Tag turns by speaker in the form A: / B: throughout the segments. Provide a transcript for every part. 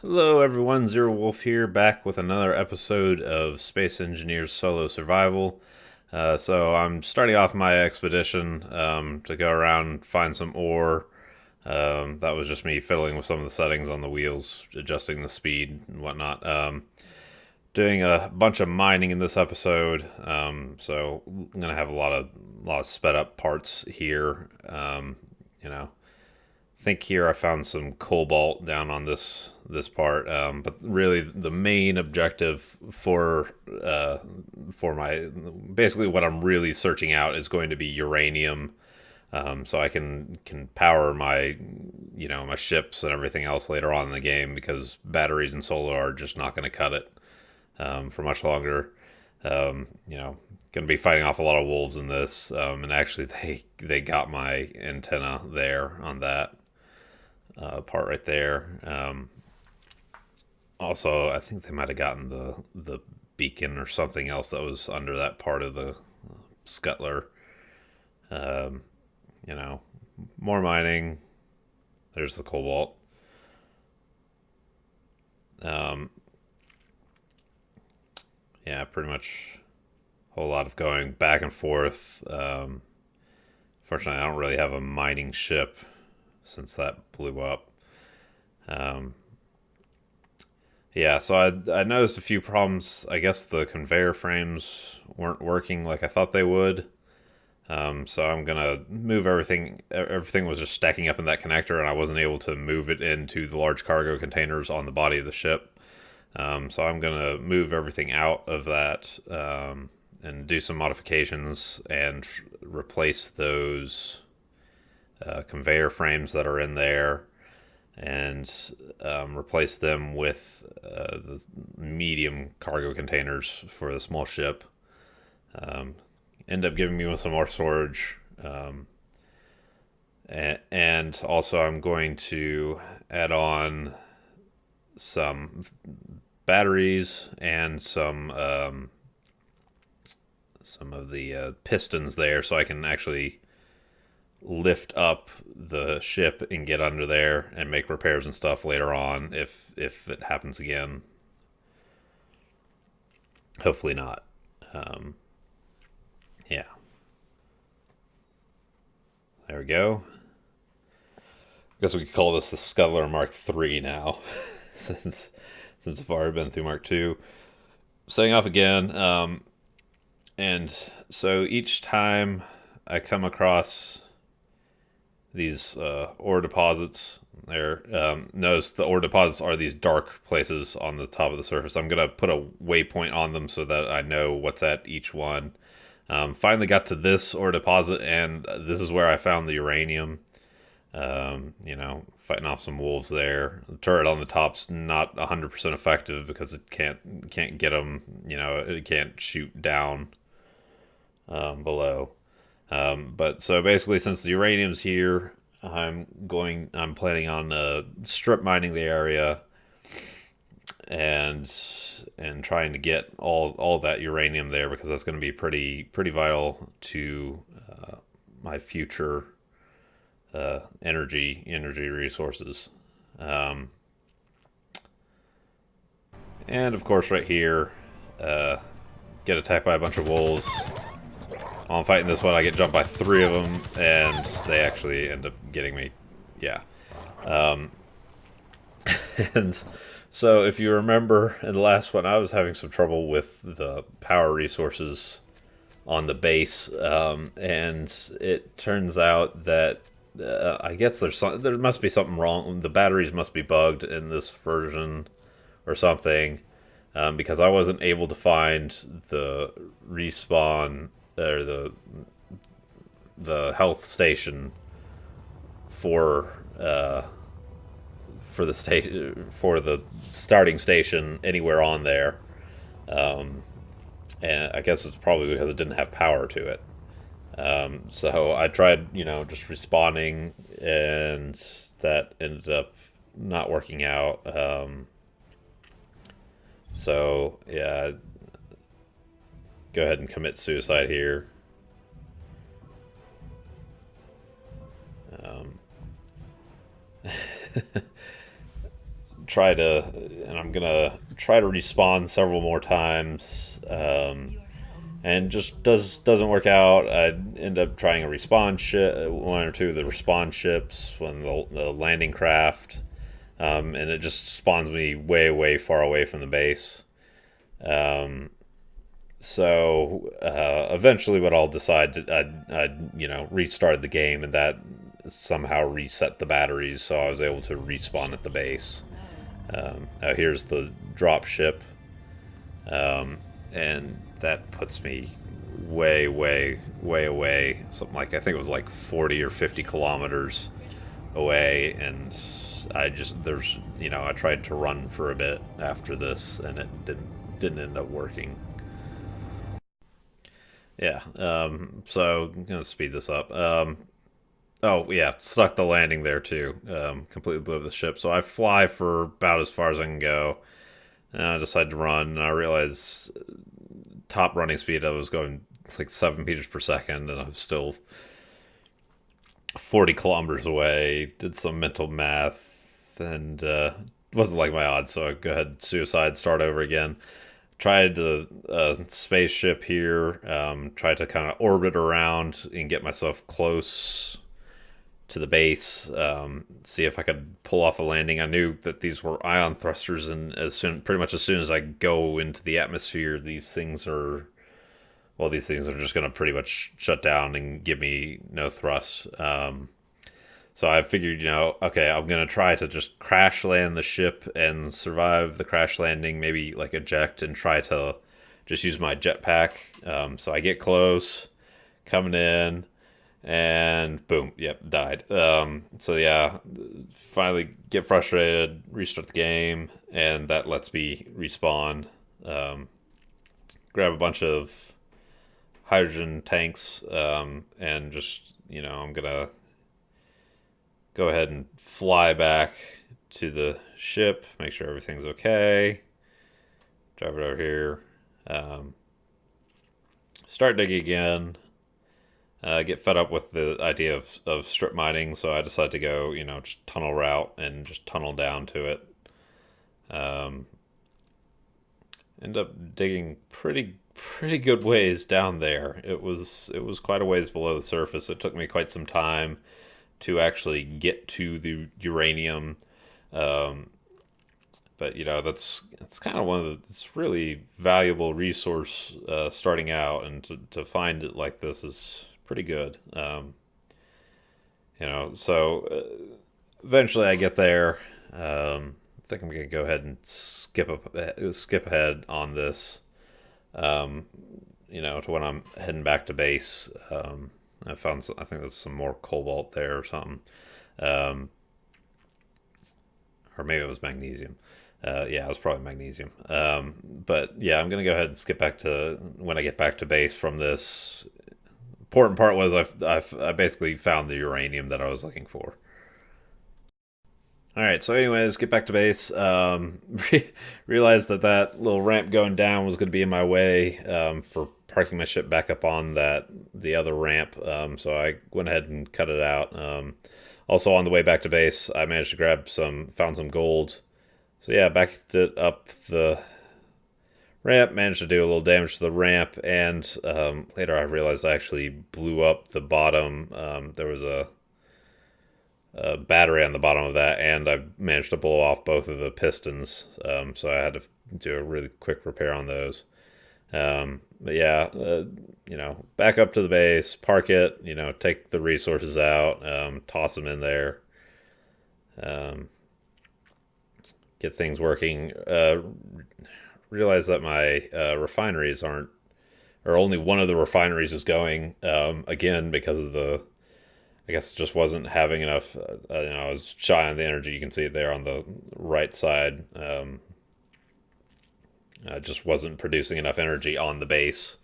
A: Hello, everyone. Zero Wolf here, back with another episode of Space Engineers Solo Survival. So I'm starting off my expedition to go around find some ore. That was just me fiddling with some of the settings on the wheels, adjusting the speed and whatnot. Doing a bunch of mining in this episode, so I'm gonna have a lot of sped up parts here. You know, think here I found some cobalt down on this part, but really the main objective for my basically what I'm really searching out is going to be uranium, so I can power my my ships and everything else later on in the game because batteries and solar are just not going to cut it for much longer. Going to be fighting off a lot of wolves in this, and actually they got my antenna there on that part right there. Also, I think they might have gotten the beacon or something else that was under that part of the scuttler. Um, you know, more mining. There's the cobalt. Um, yeah, pretty much a whole lot of going back and forth. Fortunately, I don't really have a mining ship since that blew up. Um, Yeah, so I noticed a few problems. I guess the conveyor frames weren't working like I thought they would. So I'm gonna move everything. Everything was just stacking up in that connector, and I wasn't able to move it into the large cargo containers on the body of the ship. So I'm gonna move everything out of that and do some modifications and replace those conveyor frames that are in there and replace them with the medium cargo containers for the small ship. Um, End up giving me some more storage. And also, I'm going to add on some batteries and some of the pistons there so I can actually lift up the ship and get under there and make repairs and stuff later on if it happens again. Hopefully not. Um, yeah, there we go. I guess we could call this the Scuttler Mark III now, since I've already been through Mark II. Setting off again, and so each time I come across these ore deposits. There, notice the ore deposits are these dark places on the top of the surface. I'm gonna put a waypoint on them so that I know what's at each one. Finally got to this ore deposit, and this is where I found the uranium. Fighting off some wolves there. The turret on the top's not 100% effective because it can't get them. It can't shoot down below. But so basically, since the uranium's here, I'm planning on strip mining the area and trying to get all that uranium there because that's going to be pretty vital to my future energy resources. Um, and of course, right here, uh, get attacked by a bunch of wolves. While I'm fighting this one, I get jumped by three of them, and they actually end up getting me. Yeah. Um, and so, if you remember in the last one, I was having some trouble with the power resources on the base, and it turns out that I guess there must be something wrong. The batteries must be bugged in this version or something, because I wasn't able to find the respawn or the health station for the station for the starting station anywhere on there. And I guess it's probably because it didn't have power to it. So I tried, just respawning, and that ended up not working out. So yeah, go ahead and commit suicide here. Um, I'm gonna try to respawn several more times. And just doesn't work out. I end up trying a respawn ship, one or two of the respawn ships when the landing craft, and it just spawns me way far away from the base. Um, eventually, what I'll decide, I restarted the game, and that somehow reset the batteries, so I was able to respawn at the base. Here's the drop ship, and that puts me way away. Something like, I think it was like 40 or 50 kilometers away, and I tried to run for a bit after this, and it didn't end up working. Yeah. So I'm gonna speed this up. Oh yeah, stuck the landing there too. Completely blew up the ship. So I fly for about as far as I can go, and I decide to run. And I realize top running speed I was going like 7 meters per second, and I'm still 40 kilometers away. Did some mental math, and wasn't like my odds. So I go ahead, suicide, start over again. Tried the spaceship here. Tried to kind of orbit around and get myself close to the base. See if I could pull off a landing. I knew that these were ion thrusters, and pretty much as soon as I go into the atmosphere, these things are just going to pretty much shut down and give me no thrust. So I figured, okay, I'm going to try to just crash land the ship and survive the crash landing, maybe like eject and try to just use my jetpack. So I get close, coming in, and boom, yep, died. So yeah, finally get frustrated, restart the game, and that lets me respawn. Grab a bunch of hydrogen tanks, and just, I'm gonna go ahead and fly back to the ship, make sure everything's okay. Drive it over here. Start digging again. Get fed up with the idea of strip mining, so I decided to go, just tunnel route and just tunnel down to it. End up digging pretty good ways down there. It was quite a ways below the surface. It took me quite some time to actually get to the uranium. But that's kind of one of it's really valuable resource starting out, and to find it like this is pretty good. So eventually I get there. I think I'm gonna go ahead and skip ahead on this. To when I'm heading back to base. I found I think there's some more cobalt there or something. Or maybe it was magnesium. Yeah, it was probably magnesium. But yeah, I'm gonna go ahead and skip back to when I get back to base from this. Important part was I basically found the uranium that I was looking for. All right, so anyways, get back to base. Realized that little ramp going down was going to be in my way for parking my ship back up on the other ramp. So I went ahead and cut it out. Also on the way back to base, I managed to found some gold. So yeah, backed it up the ramp, managed to do a little damage to the ramp, and later I realized I actually blew up the bottom. There was a battery on the bottom of that, and I managed to blow off both of the pistons. So I had to do a really quick repair on those. But yeah, back up to the base, park it, take the resources out, toss them in there, get things working. Realize that my refineries or only one of the refineries is going, again, because of I guess it just wasn't having enough. I was shy on the energy. You can see it there on the right side. Just wasn't producing enough energy on the base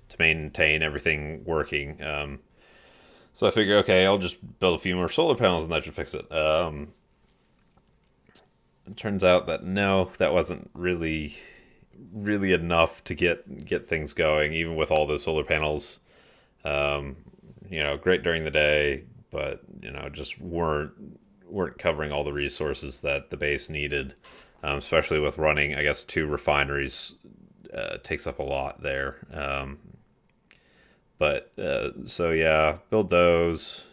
A: to maintain everything working. So I figured, okay, I'll just build a few more solar panels and that should fix it. It turns out that no, that wasn't really enough to get things going, even with all those solar panels. Great during the day, but just weren't weren't covering all the resources that the base needed, especially with running, I guess, 2 refineries takes up a lot there. But so yeah, build those.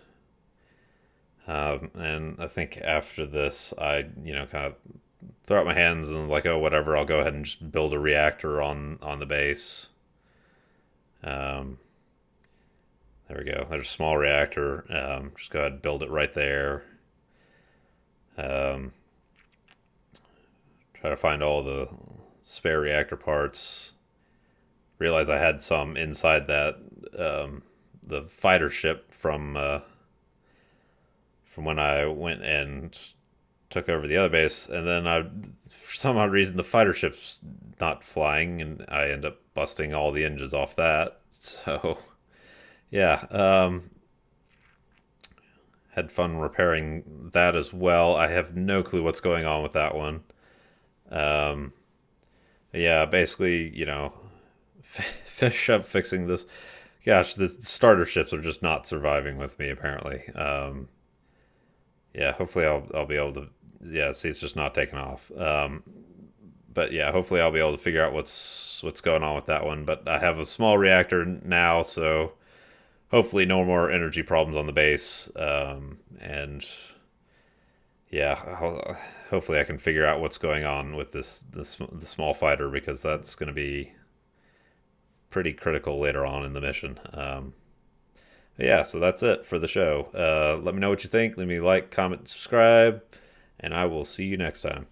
A: And I think after this, I kind of throw out my hands and like, oh, whatever. I'll go ahead and just build a reactor on the base. Um, there we go. There's a small reactor. Just go ahead and build it right there. Um, Try to find all the spare reactor parts. Realize I had some inside that the fighter ship from when I went and took over the other base, and then for some odd reason, the fighter ship's not flying, and I end up busting all the engines off that. So, yeah, had fun repairing that as well. I have no clue what's going on with that one. Um, yeah, basically, finish up fixing this. Gosh, the starter ships are just not surviving with me, apparently. Yeah, hopefully I'll be able to. Yeah, see, it's just not taking off. But yeah, hopefully I'll be able to figure out what's going on with that one. But I have a small reactor now, so hopefully no more energy problems on the base. And yeah, hopefully I can figure out what's going on with the small fighter, because that's going to be pretty critical later on in the mission. Yeah, so that's it for the show. Let me know what you think. Let me like, comment, subscribe, and I will see you next time.